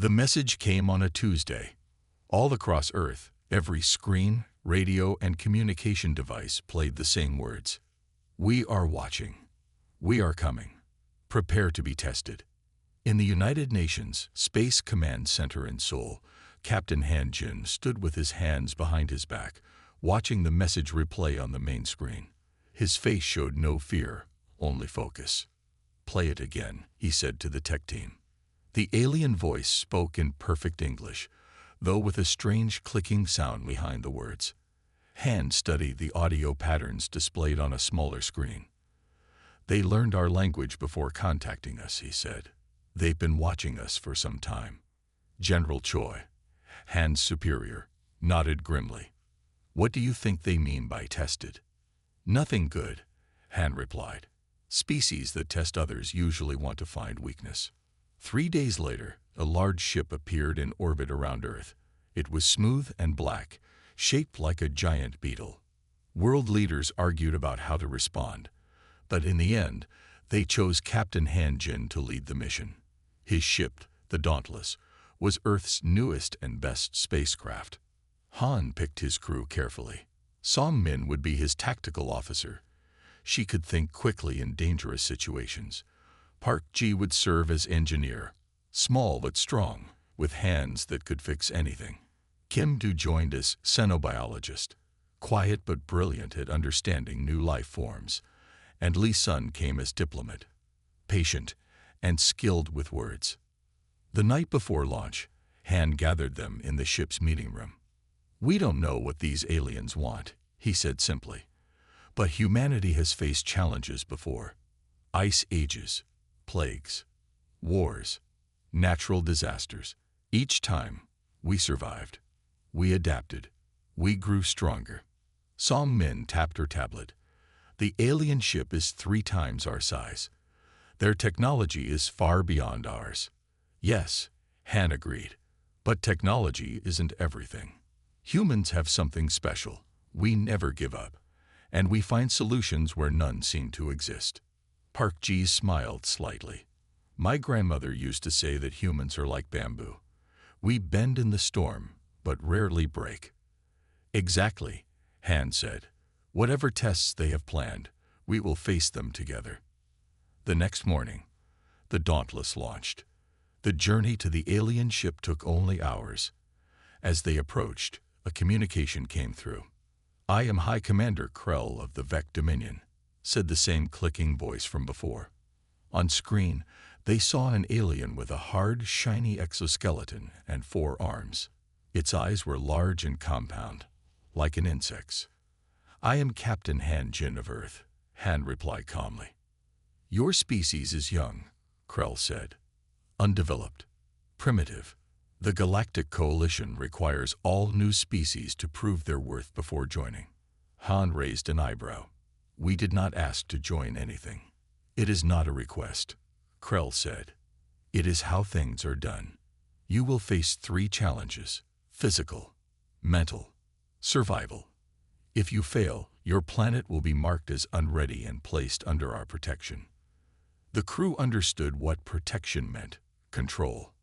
The message came on a Tuesday. All across Earth, every screen, radio, and communication device played the same words. We are watching. We are coming. Prepare to be tested. In the United Nations Space Command Center in Seoul, Captain Han Jin stood with his hands behind his back, watching the message replay on the main screen. His face showed no fear, only focus. Play it again, he said to the tech team. The alien voice spoke in perfect English, though with a strange clicking sound behind the words. Han studied the audio patterns displayed on a smaller screen. They learned our language before contacting us, he said. They've been watching us for some time. General Choi, Han's superior, nodded grimly. What do you think they mean by tested? Nothing good, Han replied. Species that test others usually want to find weakness. 3 days later, a large ship appeared in orbit around Earth. It was smooth and black, shaped like a giant beetle. World leaders argued about how to respond, but in the end, they chose Captain Han Jin to lead the mission. His ship, the Dauntless, was Earth's newest and best spacecraft. Han picked his crew carefully. Song Min would be his tactical officer. She could think quickly in dangerous situations. Park Ji would serve as engineer, small but strong, with hands that could fix anything. Kim Do joined as xenobiologist, quiet but brilliant at understanding new life forms. And Lee Sun came as diplomat, patient and skilled with words. The night before launch, Han gathered them in the ship's meeting room. We don't know what these aliens want, he said simply. But humanity has faced challenges before. Ice ages, plagues, wars, natural disasters. Each time, we survived. We adapted. We grew stronger. Song Min tapped her tablet. The alien ship is 3 times our size. Their technology is far beyond ours. Yes, Han agreed. But technology isn't everything. Humans have something special. We never give up. And we find solutions where none seem to exist. Park Ji smiled slightly. My grandmother used to say that humans are like bamboo. We bend in the storm, but rarely break. Exactly, Han said. Whatever tests they have planned, we will face them together. The next morning, the Dauntless launched. The journey to the alien ship took only hours. As they approached, a communication came through. I am High Commander Krell of the Vec Dominion, said the same clicking voice from before. On screen, they saw an alien with a hard, shiny exoskeleton and 4 arms. Its eyes were large and compound, like an insect's. I am Captain Han Jin of Earth, Han replied calmly. Your species is young, Krell said. Undeveloped, primitive. The Galactic Coalition requires all new species to prove their worth before joining. Han raised an eyebrow. We did not ask to join anything. It is not a request, Krell said. It is how things are done. You will face 3 challenges: physical, mental, survival. If you fail, your planet will be marked as unready and placed under our protection. The crew understood what protection meant: control.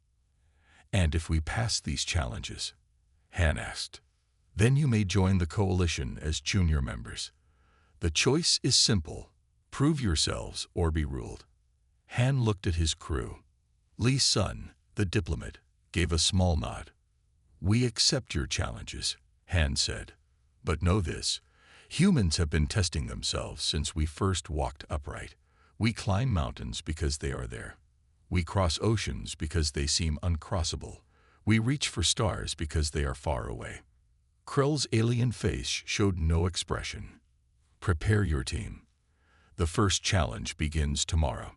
And if we pass these challenges, Han asked, then you may join the coalition as junior members. The choice is simple: prove yourselves or be ruled. Han looked at his crew. Lee Sun, the diplomat, gave a small nod. We accept your challenges, Han said. But know this, humans have been testing themselves since we first walked upright. We climb mountains because they are there. We cross oceans because they seem uncrossable. We reach for stars because they are far away. Krell's alien face showed no expression. Prepare your team. The first challenge begins tomorrow.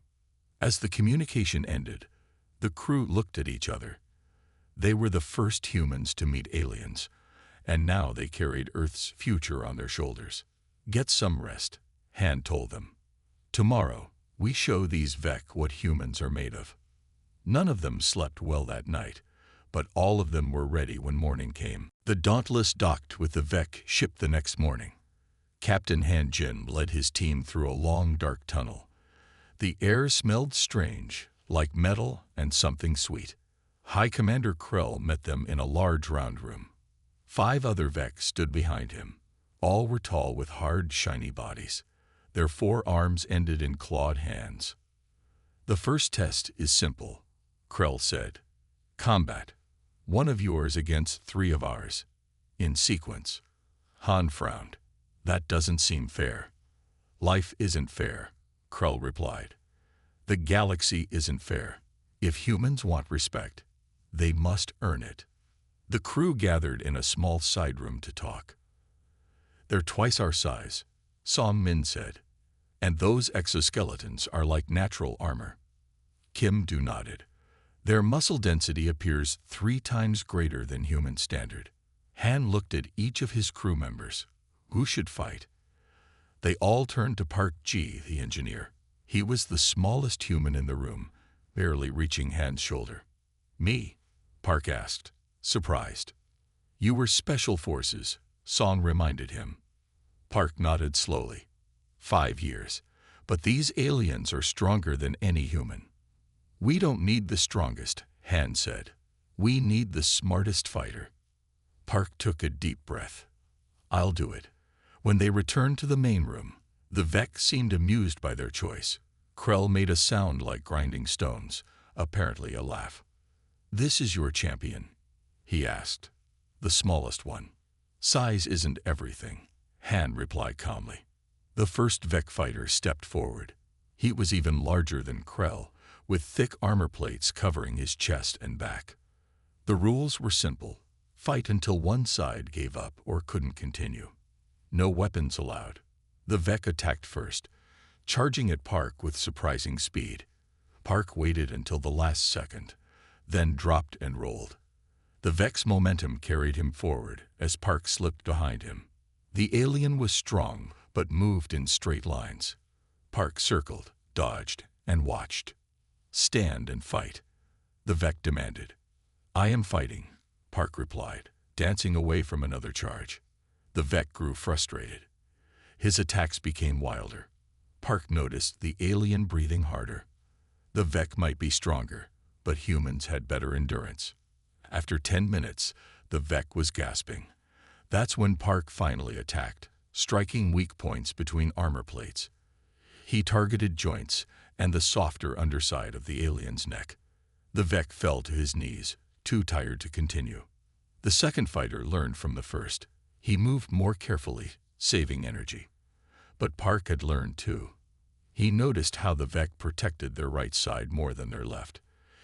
As the communication ended, the crew looked at each other. They were the first humans to meet aliens, and now they carried Earth's future on their shoulders. Get some rest, Han told them. Tomorrow, we show these Vec what humans are made of. None of them slept well that night, but all of them were ready when morning came. The Dauntless docked with the Vec ship the next morning. Captain Han Jin led his team through a long, dark tunnel. The air smelled strange, like metal and something sweet. High Commander Krell met them in a large round room. 5 other Vex stood behind him. All were tall with hard, shiny bodies. Their 4 arms ended in clawed hands. "The first test is simple," Krell said. "Combat. 1 of yours against 3 of ours. In sequence." Han frowned. "That doesn't seem fair." "Life isn't fair," Krell replied. "The galaxy isn't fair. If humans want respect, they must earn it." The crew gathered in a small side room to talk. "They're twice our size," Song Min said. "And those exoskeletons are like natural armor." Kim Du nodded. "Their muscle density appears 3 times greater than human standard." Han looked at each of his crew members. Who should fight? They all turned to Park Ji, the engineer. He was the smallest human in the room, barely reaching Han's shoulder. "Me?" Park asked, surprised. "You were Special Forces," Song reminded him. Park nodded slowly. 5 years. "But these aliens are stronger than any human." "We don't need the strongest," Han said. "We need the smartest fighter." Park took a deep breath. "I'll do it." When they returned to the main room, the Vex seemed amused by their choice. Krell made a sound like grinding stones, apparently a laugh. "This is your champion?" he asked. "The smallest one." "Size isn't everything," Han replied calmly. The first Vex fighter stepped forward. He was even larger than Krell, with thick armor plates covering his chest and back. The rules were simple. Fight until one side gave up or couldn't continue. No weapons allowed. The Vex attacked first, charging at Park with surprising speed. Park waited until the last second, then dropped and rolled. The Vex momentum carried him forward as Park slipped behind him. The alien was strong, but moved in straight lines. Park circled, dodged, and watched. "Stand and fight," the Vex demanded. "I am fighting," Park replied, dancing away from another charge. The Vex grew frustrated. His attacks became wilder. Park noticed the alien breathing harder. The Vex might be stronger, but humans had better endurance. After 10 minutes, the Vex was gasping. That's when Park finally attacked, striking weak points between armor plates. He targeted joints and the softer underside of the alien's neck. The Vex fell to his knees, too tired to continue. The second fighter learned from the first. He moved more carefully, saving energy. But Park had learned too. He noticed how the Vex protected their right side more than their left.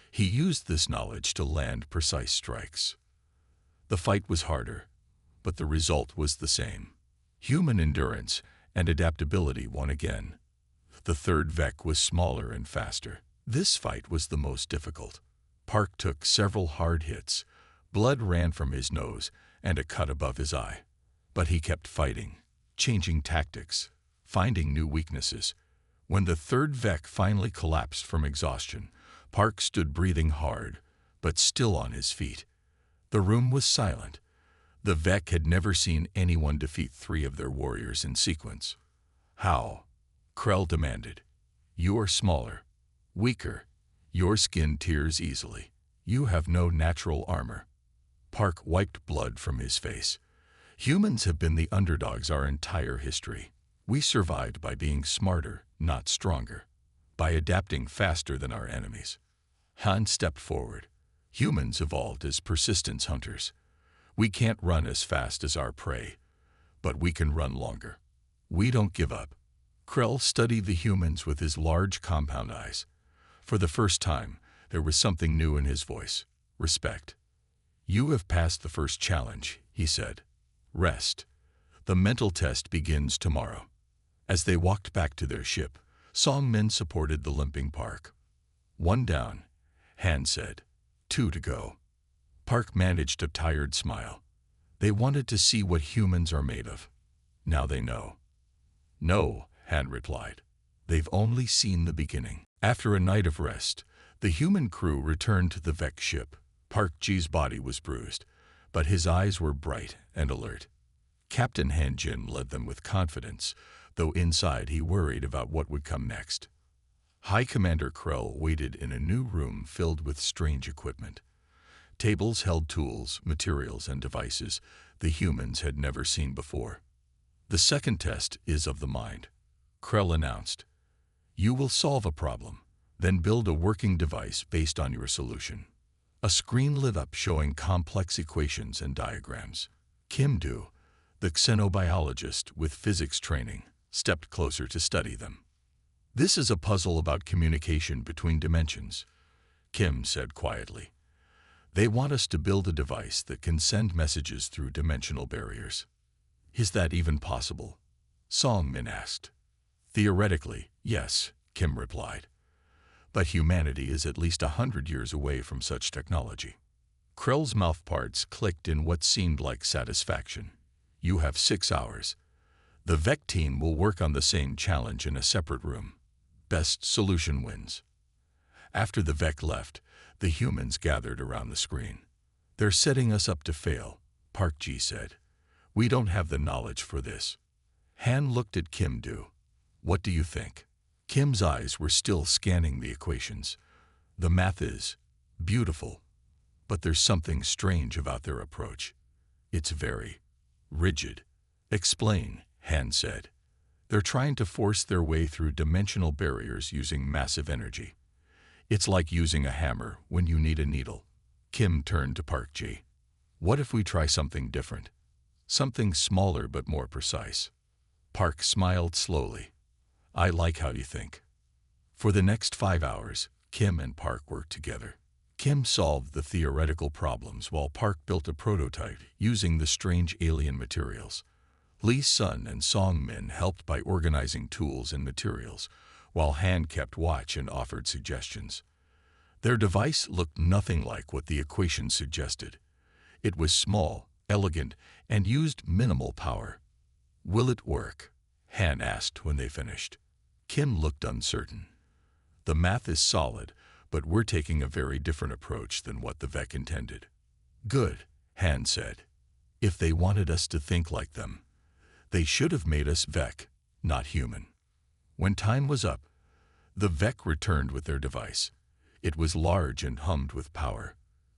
He used this knowledge to land precise strikes. The fight was harder, but the result was the same. Human endurance and adaptability won again. The third Vex was smaller and faster. This fight was the most difficult. Park took several hard hits. Blood ran from his nose and a cut above his eye. But he kept fighting, changing tactics, finding new weaknesses. When the third Vex finally collapsed from exhaustion, Park stood breathing hard, but still on his feet. The room was silent. The Vex had never seen anyone defeat 3 of their warriors in sequence. "How?" Krell demanded. "You are smaller, weaker. Your skin tears easily. You have no natural armor." Park wiped blood from his face. "Humans have been the underdogs our entire history. We survived by being smarter, not stronger, by adapting faster than our enemies." Han stepped forward. "Humans evolved as persistence hunters. We can't run as fast as our prey, but we can run longer. We don't give up." Krell studied the humans with his large compound eyes. For the first time, there was something new in his voice: respect. "You have passed the first challenge," he said. "Rest. The mental test begins tomorrow." As they walked back to their ship, Song Min supported the limping Park. "1 down," Han said. 2 to go." Park managed a tired smile. "They wanted to see what humans are made of. Now they know." "No," Han replied. "They've only seen the beginning." After a night of rest, the human crew returned to the Vex ship. Park Ji's body was bruised, but his eyes were bright and alert. Captain Han Jin led them with confidence, though inside he worried about what would come next. High Commander Krell waited in a new room filled with strange equipment. Tables held tools, materials, and devices the humans had never seen before. The second test is of the mind, Krell announced. You will solve a problem, then build a working device based on your solution. A screen lit up showing complex equations and diagrams. Kim Do, the xenobiologist with physics training, stepped closer to study them. This is a puzzle about communication between dimensions, Kim said quietly. They want us to build a device that can send messages through dimensional barriers. Is that even possible? Song Min asked. Theoretically, yes, Kim replied. But humanity is at least 100 years away from such technology. Krell's mouthparts clicked in what seemed like satisfaction. You have 6 hours. The VEC team will work on the same challenge in a separate room. Best solution wins. After the VEC left, the humans gathered around the screen. They're setting us up to fail, Park Ji said. We don't have the knowledge for this. Han looked at Kim Do. What do you think? Kim's eyes were still scanning the equations. The math is beautiful, but there's something strange about their approach. It's very rigid. Explain, Han said. They're trying to force their way through dimensional barriers using massive energy. It's like using a hammer when you need a needle. Kim turned to Park Ji. What if we try something different? Something smaller but more precise. Park smiled slowly. I like how you think. For the next 5 hours, Kim and Park worked together. Kim solved the theoretical problems while Park built a prototype using the strange alien materials. Lee Sun and Song Min helped by organizing tools and materials, while Han kept watch and offered suggestions. Their device looked nothing like what the equations suggested. It was small, elegant, and used minimal power. Will it work? Han asked when they finished. Kim looked uncertain. The math is solid, but we're taking a very different approach than what the VEC intended. Good, Han said. If they wanted us to think like them, they should have made us VEC, not human. When time was up, the VEC returned with their device. It was large and hummed with power.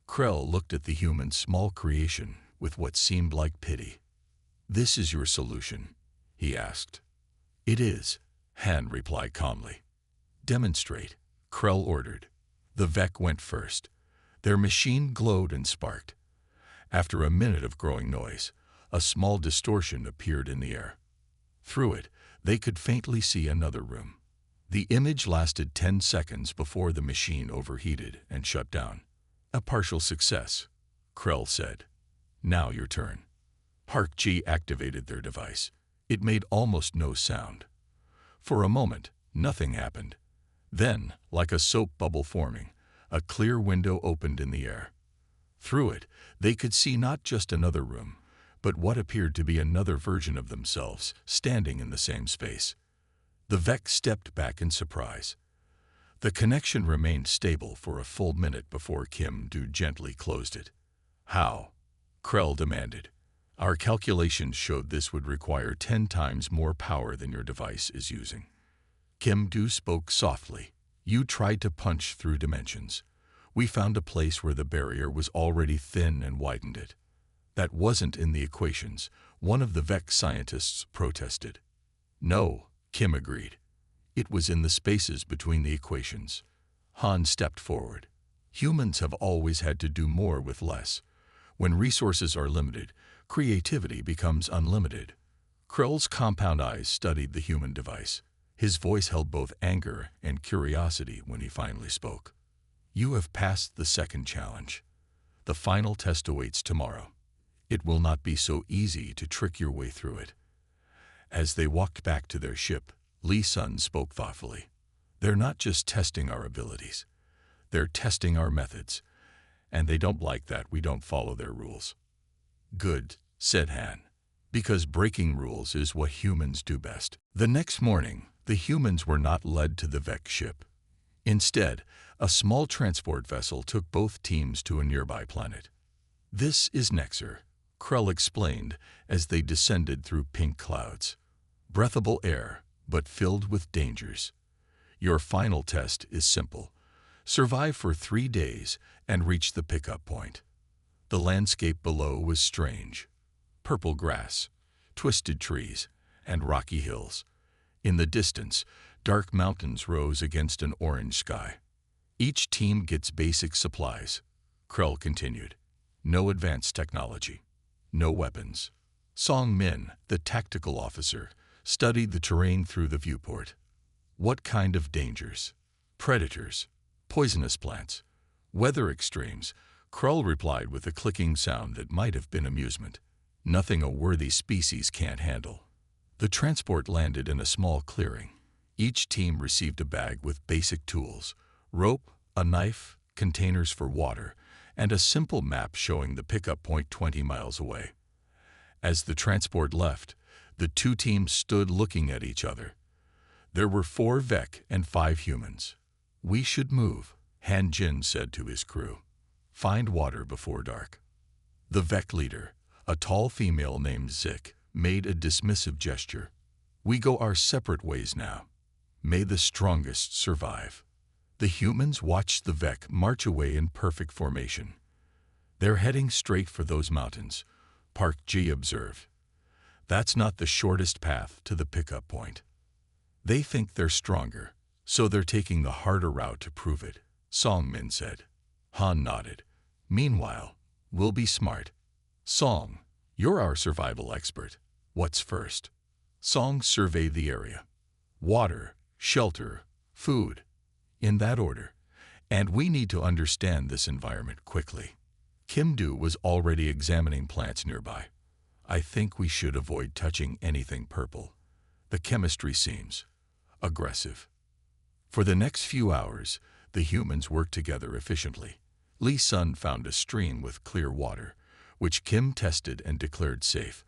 Krell looked at the human's small creation with what seemed like pity. This is your solution, he asked. It is, Han replied calmly. Demonstrate, Krell ordered. The VEC went first. Their machine glowed and sparked. After a minute of growing noise, a small distortion appeared in the air. Through it, they could faintly see another room. The image lasted 10 seconds before the machine overheated and shut down. A partial success, Krell said. Now your turn. Park Ji activated their device. It made almost no sound. For a moment, nothing happened. Then, like a soap bubble forming, a clear window opened in the air. Through it, they could see not just another room, but what appeared to be another version of themselves standing in the same space. The VEC stepped back in surprise. The connection remained stable for a full minute before Kim Do gently closed it. How? Krell demanded. Our calculations showed this would require 10 times more power than your device is using. Kim Do spoke softly. You tried to punch through dimensions. We found a place where the barrier was already thin and widened it. That wasn't in the equations, one of the VEC scientists protested. No, Kim agreed. It was in the spaces between the equations. Han stepped forward. Humans have always had to do more with less. When resources are limited, creativity becomes unlimited. Krell's compound eyes studied the human device. His voice held both anger and curiosity when he finally spoke. You have passed the second challenge. The final test awaits tomorrow. It will not be so easy to trick your way through it. As they walked back to their ship, Lee Sun spoke thoughtfully. They're not just testing our abilities. They're testing our methods. And they don't like that we don't follow their rules. Good, said Han, because breaking rules is what humans do best. The next morning, the humans were not led to the VEC ship. Instead, a small transport vessel took both teams to a nearby planet. This is Nexer, Krell explained as they descended through pink clouds. Breathable air, but filled with dangers. Your final test is simple. Survive for 3 days and reach the pickup point. The landscape below was strange. Purple grass, twisted trees, and rocky hills. In the distance, dark mountains rose against an orange sky. Each team gets basic supplies, Krell continued. No advanced technology. No weapons. Song Min, the tactical officer, studied the terrain through the viewport. What kind of dangers? Predators, poisonous plants, weather extremes, Krell replied with a clicking sound that might have been amusement. Nothing a worthy species can't handle. The transport landed in a small clearing. Each team received a bag with basic tools, rope, a knife, containers for water, and a simple map showing the pickup point 20 miles away. As the transport left, the two teams stood looking at each other. There were 4 Vek and 5 humans. We should move, Han Jin said to his crew. Find water before dark. The Vek leader, a tall female named Zik, made a dismissive gesture. We go our separate ways now. May the strongest survive. The humans watched the Vek march away in perfect formation. They're heading straight for those mountains, Park Ji observed. That's not the shortest path to the pickup point. They think they're stronger, so they're taking the harder route to prove it, Song Min said. Han nodded. Meanwhile, we'll be smart. Song, you're our survival expert. What's first? Song surveyed the area. Water, shelter, food. In that order. And we need to understand this environment quickly. Kim Do was already examining plants nearby. I think we should avoid touching anything purple. The chemistry seems aggressive. For the next few hours, the humans worked together efficiently. Lee Sun found a stream with clear water, which Kim tested and declared safe.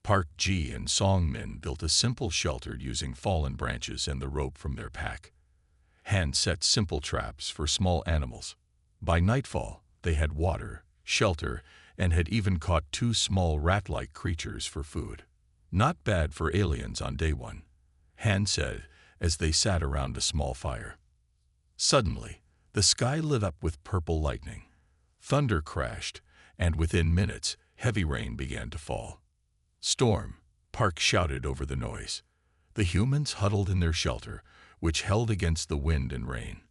Park Ji and Song Min built a simple shelter using fallen branches and the rope from their pack. Han set simple traps for small animals. By nightfall, they had water, shelter, and had even caught 2 small rat-like creatures for food. Not bad for aliens on day 1, Han said as they sat around a small fire. Suddenly, the sky lit up with purple lightning. Thunder crashed, and within minutes, heavy rain began to fall. Storm, Park shouted over the noise. The humans huddled in their shelter, which held against the wind and rain.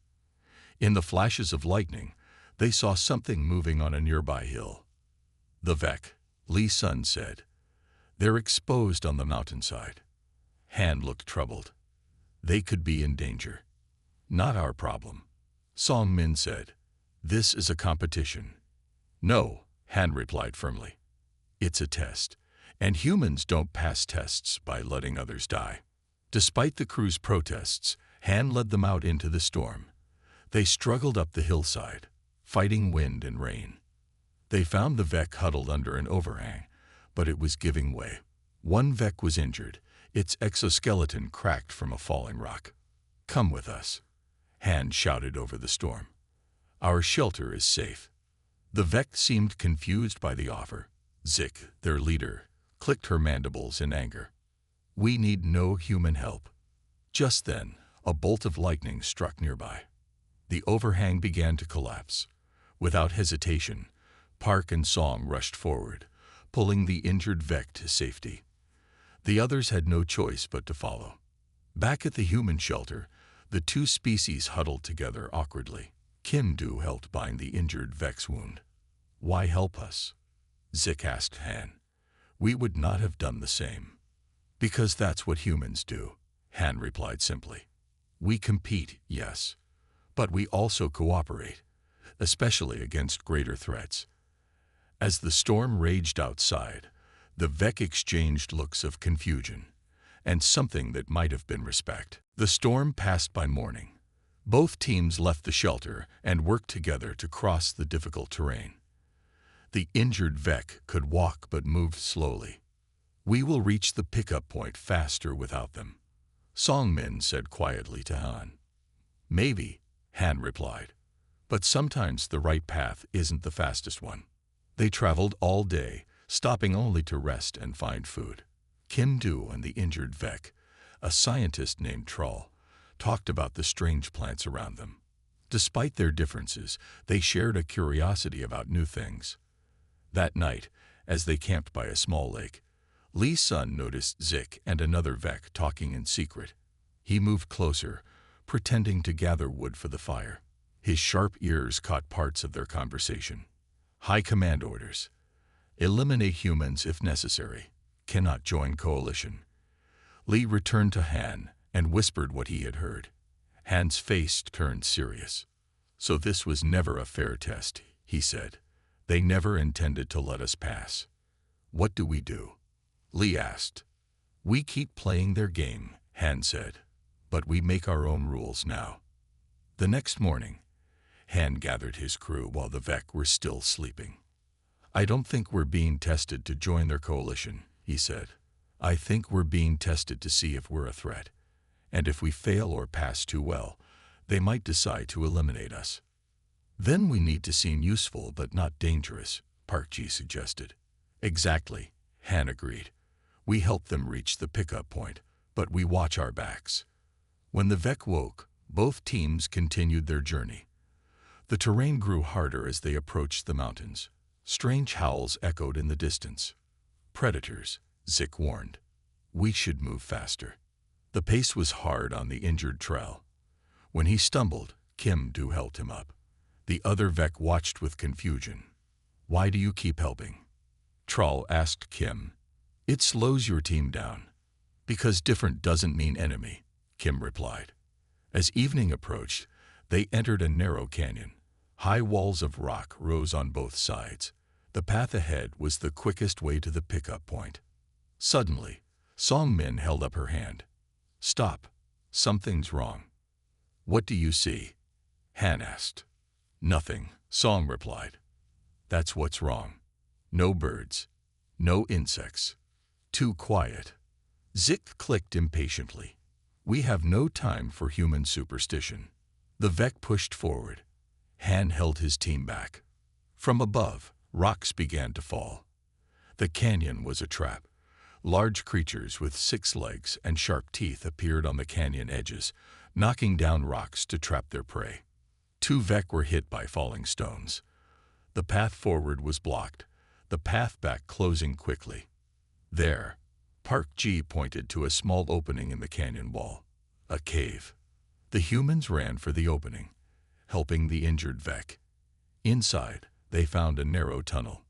In the flashes of lightning, they saw something moving on a nearby hill. The Vek, Lee Sun said. They're exposed on the mountainside. Han looked troubled. They could be in danger. Not our problem. Song Min said. This is a competition. No, Han replied firmly. It's a test, and humans don't pass tests by letting others die. Despite the crew's protests, Han led them out into the storm. They struggled up the hillside, fighting wind and rain. They found the Vek huddled under an overhang, but it was giving way. One Vek was injured, its exoskeleton cracked from a falling rock. Come with us, Han shouted over the storm. Our shelter is safe. The Vek seemed confused by the offer. Zik, their leader, clicked her mandibles in anger. We need no human help. Just then, a bolt of lightning struck nearby. The overhang began to collapse. Without hesitation, Park and Song rushed forward, pulling the injured Vek to safety. The others had no choice but to follow. Back at the human shelter, the 2 species huddled together awkwardly. Kim Do helped bind the injured Vek's wound. Why help us? Zik asked Han. We would not have done the same. Because that's what humans do, Han replied simply. We compete, yes, but we also cooperate, especially against greater threats. As the storm raged outside, the Vek exchanged looks of confusion and something that might have been respect. The storm passed by morning. Both teams left the shelter and worked together to cross the difficult terrain. The injured Vek could walk but moved slowly. We will reach the pickup point faster without them, Song Min said quietly to Han. Maybe, Han replied, but sometimes the right path isn't the fastest one. They traveled all day, stopping only to rest and find food. Kim Do and the injured Vek, a scientist named Troll, talked about the strange plants around them. Despite their differences, they shared a curiosity about new things. That night, as they camped by a small lake, Lee's son noticed Zik and another Vec talking in secret. He moved closer, pretending to gather wood for the fire. His sharp ears caught parts of their conversation. High command orders. Eliminate humans if necessary. Cannot join coalition. Lee returned to Han and whispered what he had heard. Han's face turned serious. So this was never a fair test, he said. They never intended to let us pass. What do we do? Lee asked. We keep playing their game, Han said. But we make our own rules now. The next morning, Han gathered his crew while the Vec were still sleeping. I don't think we're being tested to join their coalition, he said. I think we're being tested to see if we're a threat. And if we fail or pass too well, they might decide to eliminate us. Then we need to seem useful but not dangerous, Park Ji suggested. Exactly, Han agreed. We help them reach the pickup point, but we watch our backs. When the Vec woke, both teams continued their journey. The terrain grew harder as they approached the mountains. Strange howls echoed in the distance. Predators, Zik warned. We should move faster. The pace was hard on the injured trail. When he stumbled, Kim Do helped him up. The other Vec watched with confusion. Why do you keep helping? Troll asked Kim. It slows your team down. Because different doesn't mean enemy, Kim replied. As evening approached, they entered a narrow canyon. High walls of rock rose on both sides. The path ahead was the quickest way to the pickup point. Suddenly, Song Min held up her hand. Stop. Something's wrong. What do you see? Han asked. Nothing, Song replied. That's what's wrong. No birds. No insects. Too quiet. Zik clicked impatiently. We have no time for human superstition. The Vec pushed forward. Han held his team back. From above, rocks began to fall. The canyon was a trap. Large creatures with 6 legs and sharp teeth appeared on the canyon edges, knocking down rocks to trap their prey. 2 Vec were hit by falling stones. The path forward was blocked, the path back closing quickly. There, Park Ji pointed to a small opening in the canyon wall. A cave. The humans ran for the opening, helping the injured Vec. Inside, they found a narrow tunnel.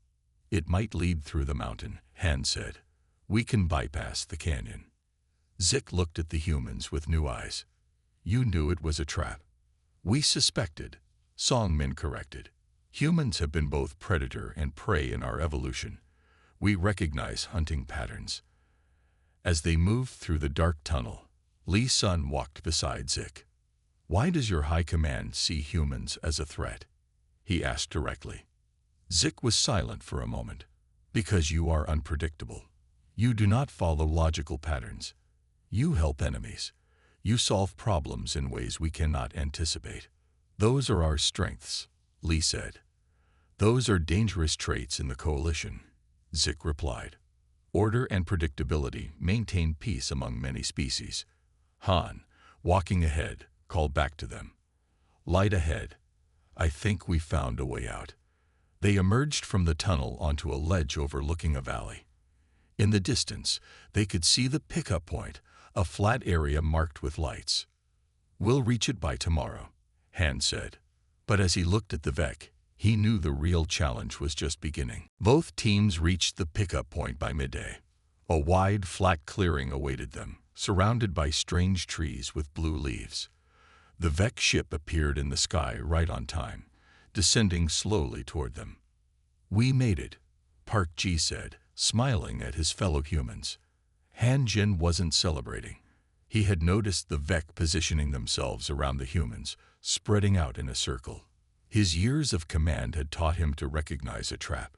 It might lead through the mountain, Han said. We can bypass the canyon. Zik looked at the humans with new eyes. You knew it was a trap. We suspected, Song Min corrected. Humans have been both predator and prey in our evolution. We recognize hunting patterns. As they moved through the dark tunnel, Lee's son walked beside Zik. Why does your high command see humans as a threat? He asked directly. Zik was silent for a moment. Because you are unpredictable. You do not follow logical patterns. You help enemies. You solve problems in ways we cannot anticipate. Those are our strengths, Lee said. Those are dangerous traits in the coalition, Zik replied. Order and predictability maintain peace among many species. Han, walking ahead, called back to them. Light ahead. I think we found a way out. They emerged from the tunnel onto a ledge overlooking a valley. In the distance, they could see the pickup point, a flat area marked with lights. We'll reach it by tomorrow, Han said. But as he looked at the Vec, he knew the real challenge was just beginning. Both teams reached the pickup point by midday. A wide, flat clearing awaited them, surrounded by strange trees with blue leaves. The Vec ship appeared in the sky right on time, descending slowly toward them. We made it, Park Ji said, smiling at his fellow humans. Han Jin wasn't celebrating. He had noticed the Vec positioning themselves around the humans, spreading out in a circle. His years of command had taught him to recognize a trap.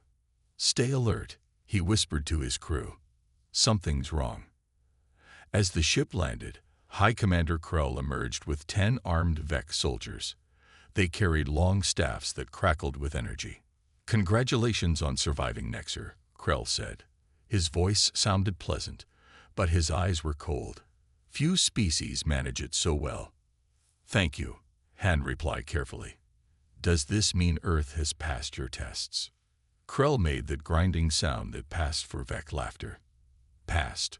Stay alert, he whispered to his crew. Something's wrong. As the ship landed, High Commander Krell emerged with 10 armed Vec soldiers. They carried long staffs that crackled with energy. Congratulations on surviving Nexer, Krell said. His voice sounded pleasant, but his eyes were cold. Few species manage it so well. Thank you, Han replied carefully. Does this mean Earth has passed your tests? Krell made that grinding sound that passed for Vec laughter. Passed.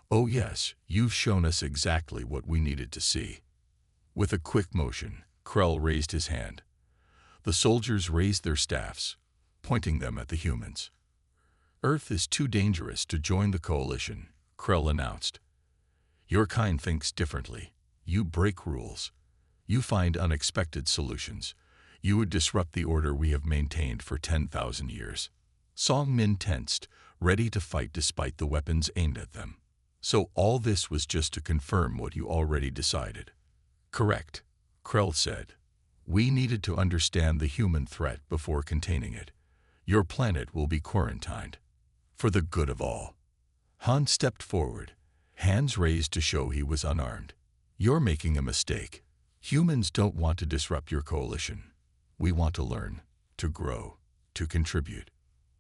Oh yes, you've shown us exactly what we needed to see. With a quick motion, Krell raised his hand. The soldiers raised their staffs, pointing them at the humans. Earth is too dangerous to join the coalition, Krell announced. Your kind thinks differently. You break rules. You find unexpected solutions. You would disrupt the order we have maintained for 10,000 years. Song Min tensed, ready to fight despite the weapons aimed at them. So all this was just to confirm what you already decided. Correct, Krell said. We needed to understand the human threat before containing it. Your planet will be quarantined. For the good of all. Han stepped forward, hands raised to show he was unarmed. You're making a mistake. Humans don't want to disrupt your coalition. We want to learn, to grow, to contribute.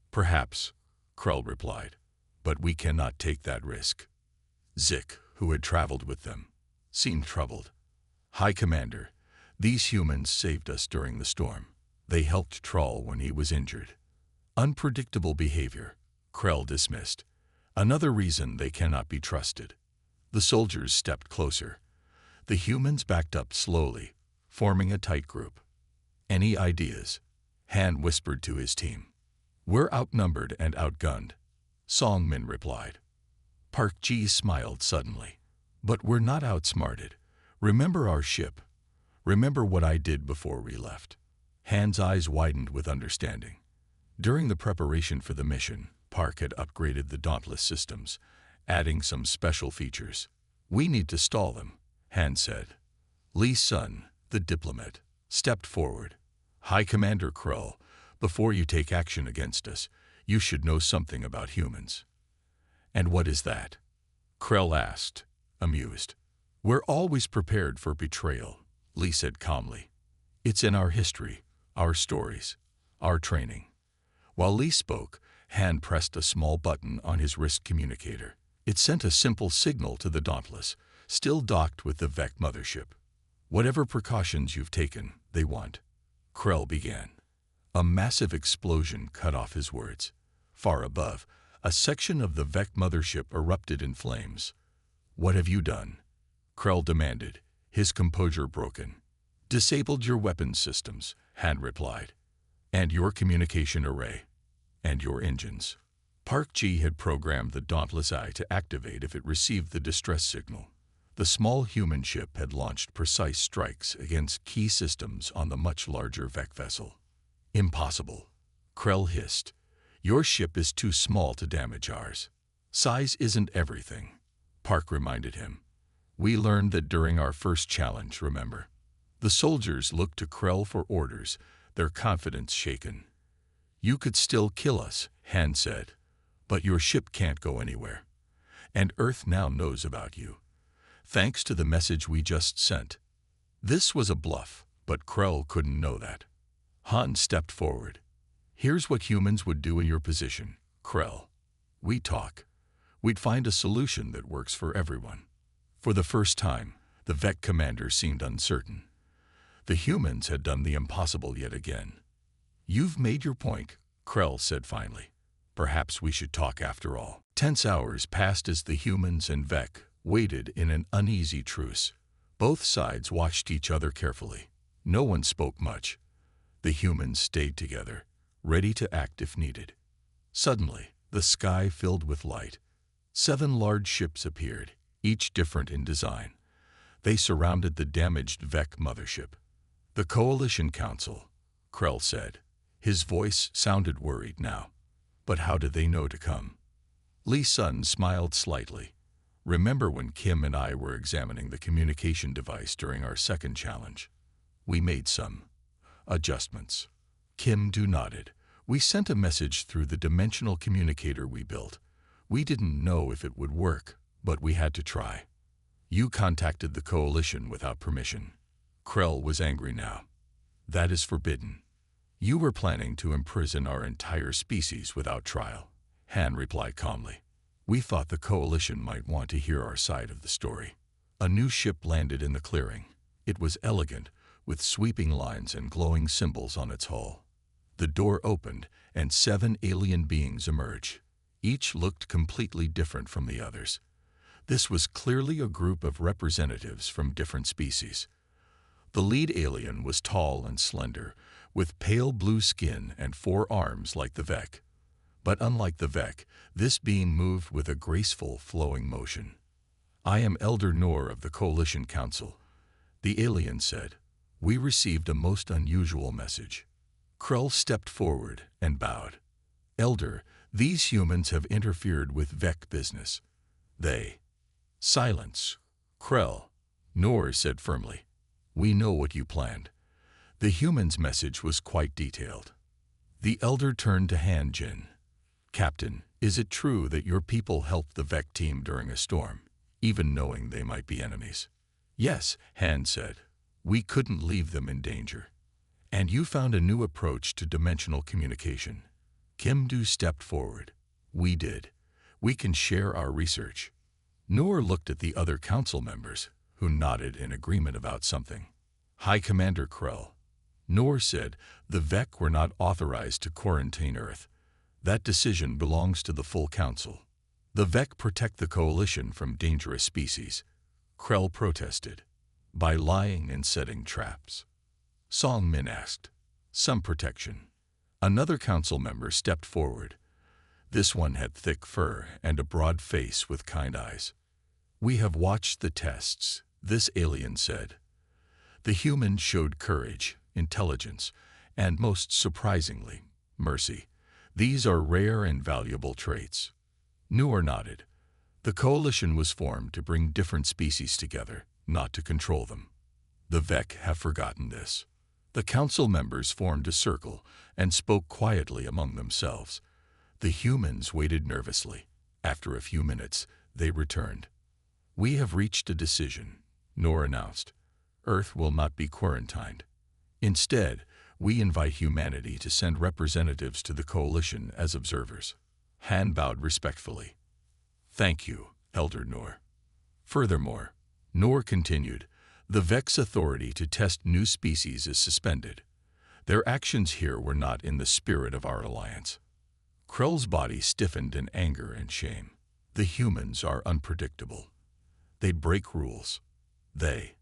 Perhaps, Krell replied, but we cannot take that risk. Zik, who had traveled with them, seemed troubled. High Commander, these humans saved us during the storm. They helped Troll when he was injured. Unpredictable behavior, Krell dismissed. Another reason they cannot be trusted. The soldiers stepped closer. The humans backed up slowly, forming a tight group. Any ideas? Han whispered to his team. We're outnumbered and outgunned, Song Min replied. Park Ji smiled suddenly. But we're not outsmarted. Remember our ship. Remember what I did before we left. Han's eyes widened with understanding. During the preparation for the mission, Park had upgraded the Dauntless systems, adding some special features. We need to stall them, Han said. Li Sun, the diplomat, stepped forward. High Commander Krell, before you take action against us, you should know something about humans. And what is that? Krell asked, amused. We're always prepared for betrayal, Li said calmly. It's in our history, our stories, our training. While Li spoke, Han pressed a small button on his wrist communicator. It sent a simple signal to the Dauntless, still docked with the Vec mothership. Whatever precautions you've taken, they want. Krell began. A massive explosion cut off his words. Far above, a section of the Vec mothership erupted in flames. What have you done? Krell demanded, his composure broken. Disabled your weapons systems, Han replied. And your communication array. And your engines. Park Ji had programmed the Dauntless Eye to activate if it received the distress signal. The small human ship had launched precise strikes against key systems on the much larger Vec vessel. Impossible, Krell hissed. Your ship is too small to damage ours. Size isn't everything, Park reminded him. We learned that during our first challenge, remember. The soldiers looked to Krell for orders, their confidence shaken. You could still kill us, Han said, but your ship can't go anywhere. And Earth now knows about you. Thanks to the message we just sent. This was a bluff, but Krell couldn't know that. Han stepped forward. Here's what humans would do in your position, Krell. We talk. We'd find a solution that works for everyone. For the first time, the Vec commander seemed uncertain. The humans had done the impossible yet again. You've made your point, Krell said finally. Perhaps we should talk after all. Tense hours passed as the humans and Vec waited in an uneasy truce. Both sides watched each other carefully. No one spoke much. The humans stayed together, ready to act if needed. Suddenly, the sky filled with light. 7 large ships appeared, each different in design. They surrounded the damaged Vec mothership. The Coalition Council, Krell said. His voice sounded worried now. But how did they know to come? Li Sun smiled slightly. Remember when Kim and I were examining the communication device during our second challenge? We made some adjustments. Kim nodded. We sent a message through the dimensional communicator we built. We didn't know if it would work, but we had to try. You contacted the Coalition without permission. Krell was angry now. That is forbidden. You were planning to imprison our entire species without trial, Han replied calmly. We thought the Coalition might want to hear our side of the story. A new ship landed in the clearing. It was elegant, with sweeping lines and glowing symbols on its hull. The door opened, and 7 alien beings emerged. Each looked completely different from the others. This was clearly a group of representatives from different species. The lead alien was tall and slender, with pale blue skin and 4 arms like the Vec. But unlike the Vec, this being moved with a graceful, flowing motion. "I am Elder Noor of the Coalition Council," the alien said. "We received a most unusual message." Krell stepped forward and bowed. "Elder, these humans have interfered with Vec business. They—" "Silence, Krell," Noor said firmly. "We know what you planned." The human's message was quite detailed. The elder turned to Han Jin. "Captain, is it true that your people helped the Vec team during a storm, even knowing they might be enemies?" "Yes," Han said. "We couldn't leave them in danger." "And you found a new approach to dimensional communication." Kim Du stepped forward. "We did. We can share our research." Noor looked at the other council members, who nodded in agreement about something. "High Commander Krell," Noor said, "the Vec were not authorized to quarantine Earth. That decision belongs to the full council. The Vec protect the coalition from dangerous species." Krell protested. "By lying and setting traps." Song Min asked. "Some protection." Another council member stepped forward. This one had thick fur and a broad face with kind eyes. "We have watched the tests," this alien said. The humans showed courage, intelligence, and most surprisingly, mercy. These are rare and valuable traits. Noor nodded. The coalition was formed to bring different species together, not to control them. The Vec have forgotten this. The council members formed a circle and spoke quietly among themselves. The humans waited nervously. After a few minutes, they returned. "We have reached a decision," Noor announced. "Earth will not be quarantined. Instead, we invite humanity to send representatives to the coalition as observers." Han bowed respectfully. "Thank you, Elder Noor." Furthermore, Noor continued, "the Vec's authority to test new species is suspended. Their actions here were not in the spirit of our alliance." Krell's body stiffened in anger and shame. "The humans are unpredictable. They break rules. They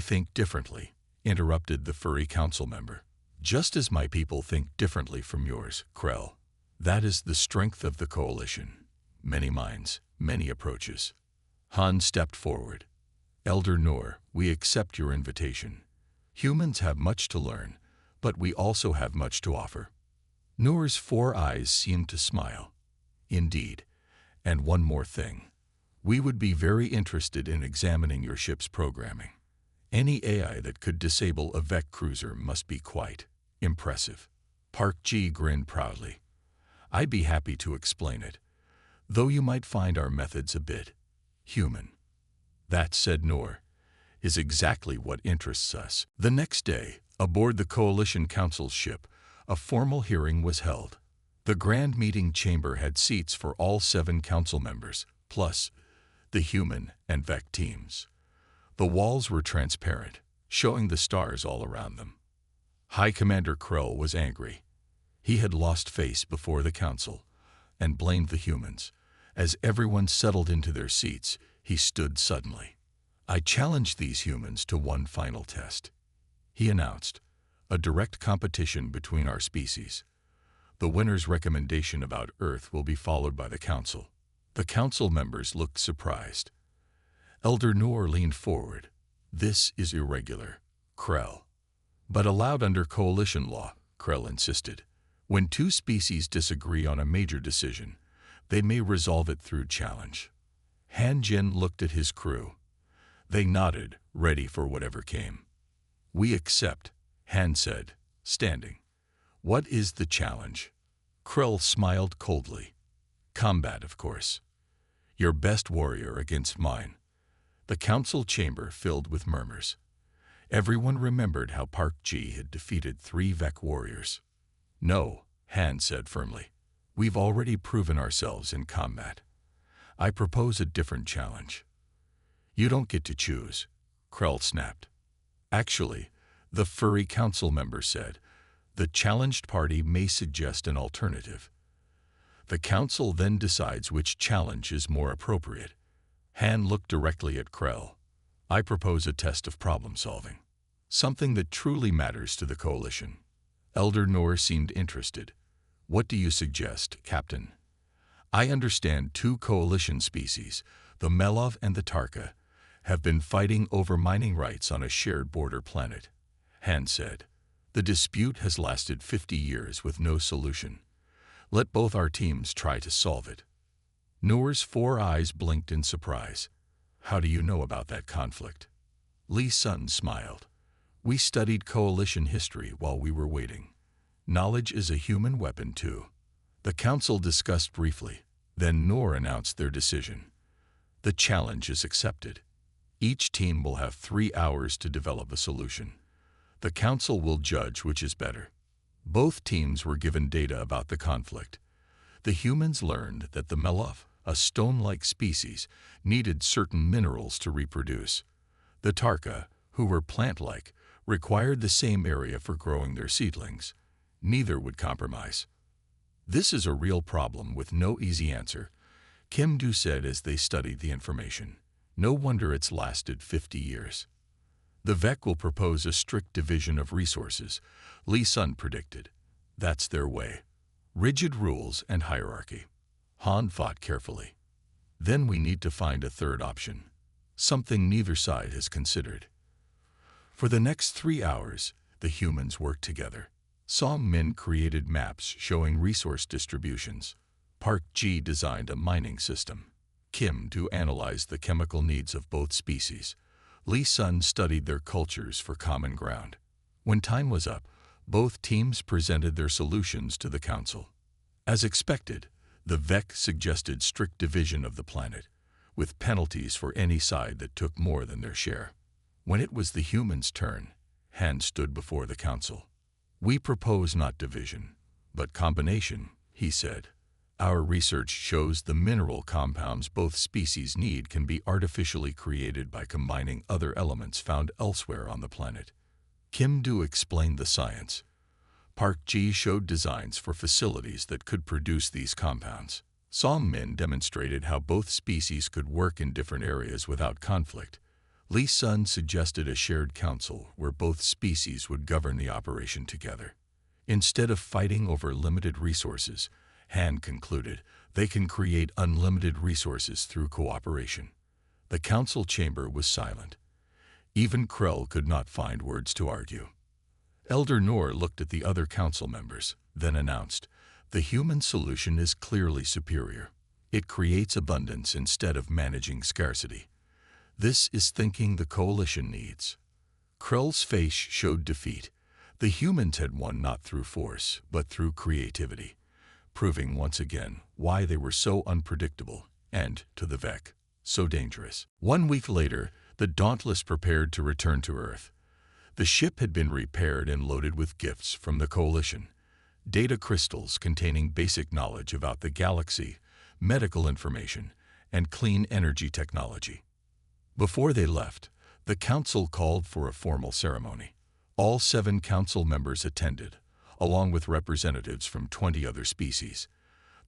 think differently," interrupted the furry council member. "Just as my people think differently from yours, Krell. That is the strength of the coalition. Many minds, many approaches." Han stepped forward. "Elder Noor, we accept your invitation. Humans have much to learn, but we also have much to offer." Noor's 4 eyes seemed to smile. "Indeed. And one more thing. We would be very interested in examining your ship's programming. Any AI that could disable a Vec cruiser must be quite impressive." Park Ji grinned proudly. "I'd be happy to explain it, though you might find our methods a bit human." "That," said Noor, "is exactly what interests us." The next day, aboard the Coalition Council's ship, a formal hearing was held. The grand meeting chamber had seats for all 7 council members, plus the human and Vec teams. The walls were transparent, showing the stars all around them. High Commander Krell was angry. He had lost face before the council and blamed the humans. As everyone settled into their seats, he stood suddenly. "I challenge these humans to one final test," he announced. "A direct competition between our species. The winner's recommendation about Earth will be followed by the council." The council members looked surprised. Elder Noor leaned forward. "This is irregular, Krell." "But allowed under coalition law," Krell insisted. "When 2 species disagree on a major decision, they may resolve it through challenge." Han Jin looked at his crew. They nodded, ready for whatever came. "We accept," Han said, standing. "What is the challenge?" Krell smiled coldly. "Combat, of course. Your best warrior against mine." The council chamber filled with murmurs. Everyone remembered how Park Ji had defeated 3 Vec warriors. "No," Han said firmly. "We've already proven ourselves in combat. I propose a different challenge." "You don't get to choose," Krell snapped. "Actually," the furry council member said, The challenged party may suggest an alternative. The council then decides which challenge is more appropriate. Han looked directly at Krell. I propose a test of problem solving. Something that truly matters to the coalition. Elder Nor seemed interested. What do you suggest, Captain? I understand two coalition species, the Melov and the Tarka, have been fighting over mining rights on a shared border planet. Han said. The dispute has lasted 50 years with no solution. Let both our teams try to solve it. Nor's 4 eyes blinked in surprise. How do you know about that conflict? Li Sun smiled. We studied coalition history while we were waiting. Knowledge is a human weapon too. The council discussed briefly. Then Nor announced their decision. The challenge is accepted. Each team will have 3 hours to develop a solution. The council will judge which is better. Both teams were given data about the conflict. The humans learned that the Melov, a stone-like species, needed certain minerals to reproduce. The Tarka, who were plant-like, required the same area for growing their seedlings. Neither would compromise. This is a real problem with no easy answer, Kim Du said as they studied the information. No wonder it's lasted 50 years. The VEC will propose a strict division of resources, Li Sun predicted. That's their way. Rigid rules and hierarchy. Han thought carefully. Then we need to find a third option. Something neither side has considered. For the next 3 hours, the humans worked together. Song Min created maps showing resource distributions. Park Ji designed a mining system. Kim Du analyzed the chemical needs of both species. Li Sun studied their cultures for common ground. When time was up, both teams presented their solutions to the council. As expected, the VEC suggested strict division of the planet, with penalties for any side that took more than their share. When it was the humans' turn, Han stood before the council. We propose not division, but combination, he said. Our research shows the mineral compounds both species need can be artificially created by combining other elements found elsewhere on the planet. Kim Du explained the science. Park Ji showed designs for facilities that could produce these compounds. Song Min demonstrated how both species could work in different areas without conflict. Li Sun suggested a shared council where both species would govern the operation together. Instead of fighting over limited resources, Han concluded, they can create unlimited resources through cooperation. The council chamber was silent. Even Krell could not find words to argue. Elder Nor looked at the other council members, then announced, the human solution is clearly superior. It creates abundance instead of managing scarcity. This is thinking the coalition needs. Krell's face showed defeat. The humans had won not through force, but through creativity, proving once again why they were so unpredictable and, to the VEC, so dangerous. 1 week later, the Dauntless prepared to return to Earth. The ship had been repaired and loaded with gifts from the coalition. Data crystals containing basic knowledge about the galaxy, medical information, and clean energy technology. Before they left, the council called for a formal ceremony. All 7 council members attended, along with representatives from 20 other species.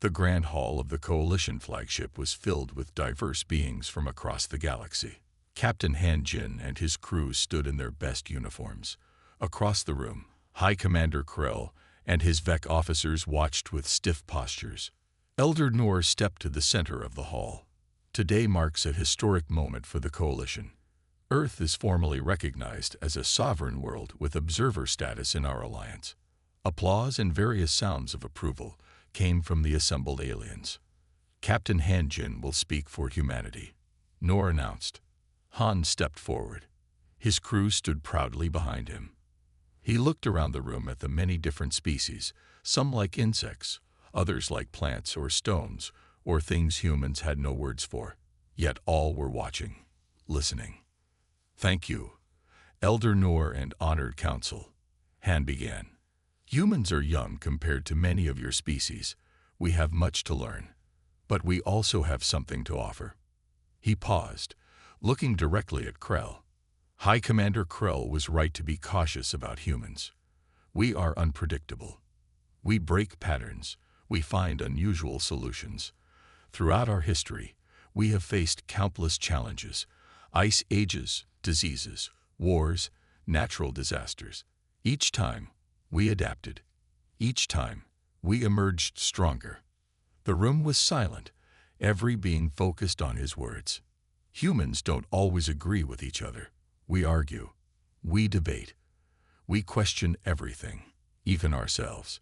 The Grand Hall of the Coalition flagship was filled with diverse beings from across the galaxy. Captain Han Jin and his crew stood in their best uniforms. Across the room, High Commander Krell and his VEC officers watched with stiff postures. Elder Nor stepped to the center of the hall. Today marks a historic moment for the Coalition. Earth is formally recognized as a sovereign world with observer status in our alliance. Applause and various sounds of approval came from the assembled aliens. Captain Han Jin will speak for humanity, Nor announced. Han stepped forward. His crew stood proudly behind him. He looked around the room at the many different species, some like insects, others like plants or stones, or things humans had no words for. Yet all were watching, listening. Thank you, Elder Nor and honored council. Han began. Humans are young compared to many of your species. We have much to learn, but we also have something to offer. He paused, looking directly at Krell. High Commander Krell was right to be cautious about humans. We are unpredictable. We break patterns. We find unusual solutions. Throughout our history, we have faced countless challenges: ice ages, diseases, wars, natural disasters. Each time, we adapted. Each time, we emerged stronger. The room was silent, every being focused on his words. Humans don't always agree with each other. We argue. We debate. We question everything, even ourselves.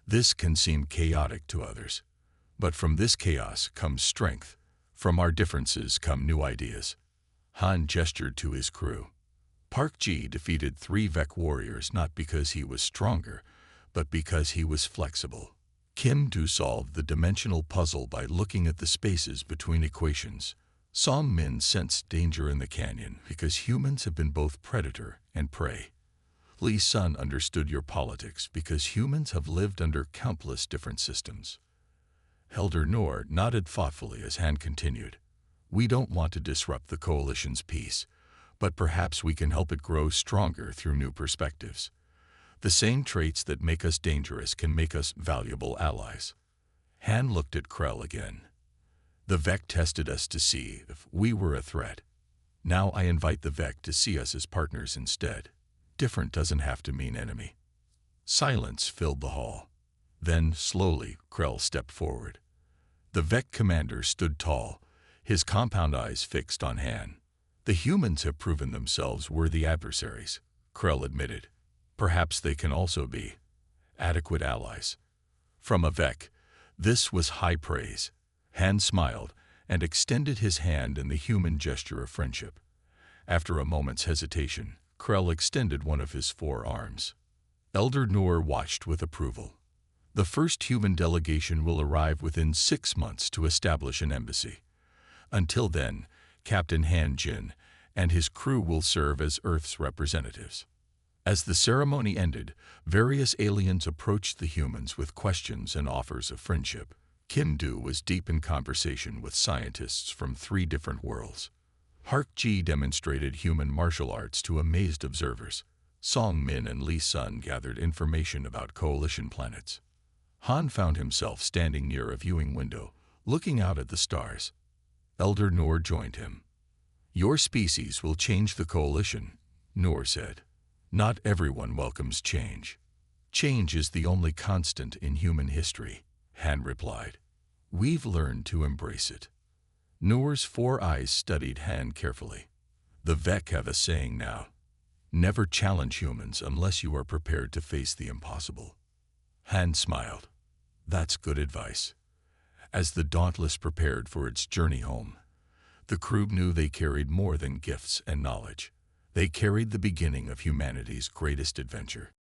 This can seem chaotic to others, but from this chaos comes strength. From our differences come new ideas. Han gestured to his crew. Park Ji defeated 3 Vec warriors not because he was stronger, but because he was flexible. Kim Do solved the dimensional puzzle by looking at the spaces between equations. Song Min sensed danger in the canyon because humans have been both predator and prey. Lee Sun understood your politics because humans have lived under countless different systems. Elder Noor nodded thoughtfully as Han continued. We don't want to disrupt the coalition's peace, but perhaps we can help it grow stronger through new perspectives. The same traits that make us dangerous can make us valuable allies. Han looked at Krell again. The Vec tested us to see if we were a threat. Now I invite the Vec to see us as partners instead. Different doesn't have to mean enemy. Silence filled the hall. Then, slowly, Krell stepped forward. The Vec commander stood tall, his compound eyes fixed on Han. The humans have proven themselves worthy adversaries, Krell admitted. Perhaps they can also be adequate allies. From a Vec, this was high praise. Han smiled and extended his hand in the human gesture of friendship. After a moment's hesitation, Krell extended one of his 4 arms. Elder Noor watched with approval. The first human delegation will arrive within 6 months to establish an embassy. Until then, Captain Han Jin and his crew will serve as Earth's representatives. As the ceremony ended, various aliens approached the humans with questions and offers of friendship. Kim Do was deep in conversation with scientists from 3 different worlds. Park Ji demonstrated human martial arts to amazed observers. Song Min and Lee Sun gathered information about coalition planets. Han found himself standing near a viewing window, looking out at the stars. Elder Noor joined him. Your species will change the coalition, Noor said. Not everyone welcomes change. Change is the only constant in human history, Han replied. We've learned to embrace it. Noor's 4 eyes studied Han carefully. The Vec have a saying now. Never challenge humans unless you are prepared to face the impossible. Han smiled. That's good advice. As the Dauntless prepared for its journey home, the crew knew they carried more than gifts and knowledge. They carried the beginning of humanity's greatest adventure.